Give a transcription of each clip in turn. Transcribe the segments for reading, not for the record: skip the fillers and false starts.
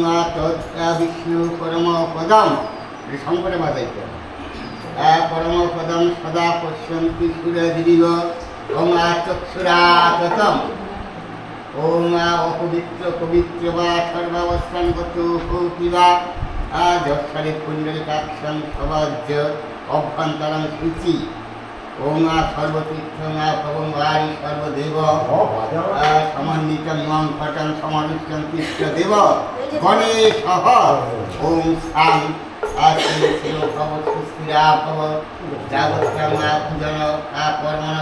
विष्णु परम पदम संकटे बाजाइते परम पदम सदा पश्यन्ति सूर्यदिव ओम चक्षुराततम ओम अपवित्र पवित्र वा सर्वावस्थान गतो भूतिवा जक्षरे कुंडलिकाक्षं सवज्य अभ्यन्तरं शुचि ओम सर्वतीर्थं भवं वारि सर्वदेव समन्वितं पटं समनुष्यं तीर्थदेव गणेशः ओम शां आश्रियो भव सुस्थिरा भव जागत्यां पूजन कर्मण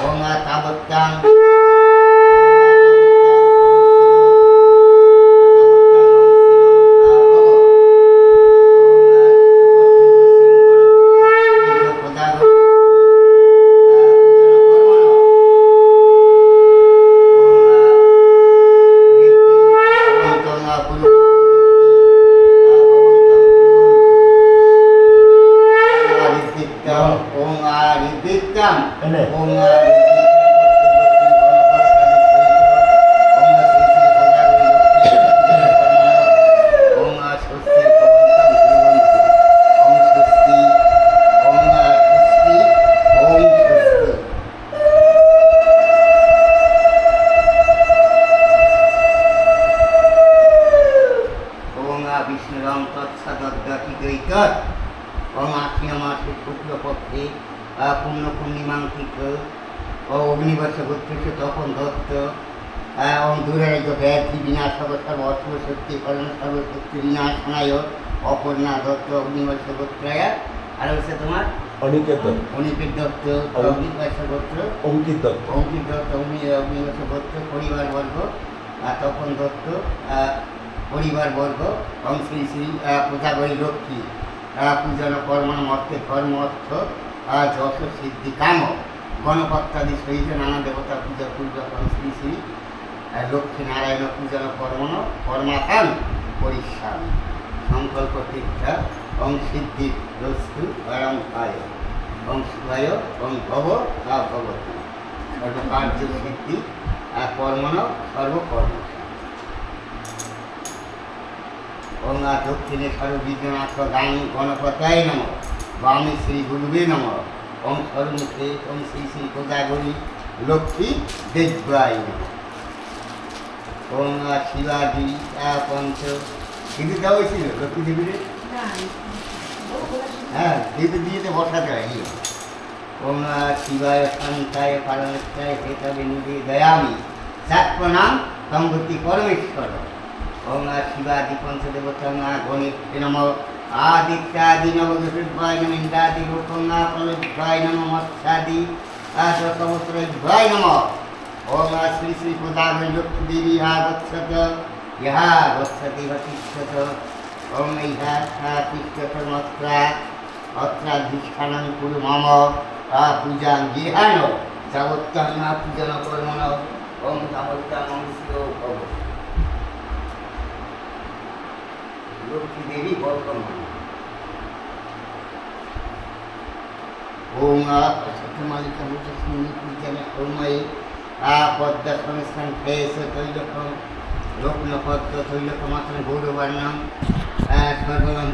ओम तावत्यां विष्णुराम तत्सद्गतिगैत आश्विन मासे शुक्लपक्षे पुण्य पूर्णिमांकिक अग्निवर्ष गोत्रेश तपन दत्त दूरेज व्याधि विनाशक सर्व अशुभ शक्ति करण सर्वशक्ति विनाशनाय अपर्णा दत्त अग्निवर्ष गोत्राय और হচ্ছে তোমার অনিকেত দত্ত অগ্নিবর্ষ গোত্র অঙ্কিত দত্ত অগ্নিবর্ষ গোত্র পরিবারবর্গ তপন দত্ত পরিবারবর্গ এবং শ্রী শ্রী প্রজাগরী লক্ষ্মী পূজন কর্মণ মর্তে ধর্ম অর্থ যশ সিদ্ধি কাম গণপত্যাদি সহিত নানা দেবতা পূজা পূর্বক শ্রী শ্রী লক্ষ্মী নারায়ণ পূজন কর্মণ কর্মাকান পরিশ্রাম সংকল্প তীর্থা এবং সিদ্ধি বস্তু অয়ং আয় এবং শিবায় এবং ভব ভবতী সর্বকার্য সিদ্ধি কর্মণ সর্বকর্ম ओम दक्षिणेश्वर विद्यनाथ गांग गणपताय नम वामी श्री गुरुवे नम ओम सर्वमुखे ओम श्री श्री कोजागरी लक्ष्मी देवाय नम ओम शिवाजी पंच কিন্তু দেওয়া হয়েছিল লক্ষ্মী দেবীর হ্যাঁ যেহেতু দিয়েতে বসাতে হয় ওম শিবায় শান্তায় পারমেশ্বরায় হেতবে নিধি দয়ামি সাত প্রণাম সম্ভূতি পরমেশ্বর ओम शिवादि पंचदेवता गणेश नम आदित्यादि नवग्रहाय नम इंद्रादि रूपंगा फलद्वाय नम मत्स्यादि दशवस्त्रद्वाय नम ओम श्री श्री प्रदान लक्ष्मी देवी गच्छत यः गच्छति तिष्ठत ओम इहा तिष्ठत मत्रा अत्राधिष्ठानं कुरु मम पूजां गेहान जावत्तां पूजन कर्मण ओम तावत्तां शिरो भव लक्ष्मी देवी वर्तमान ओम सत्यमालिका मुचस्मिनी पूजन ओमय पद्म संस्थान फेस तैलक लोकन पद्म तैलक मात्र गौरवर्णम सर्वं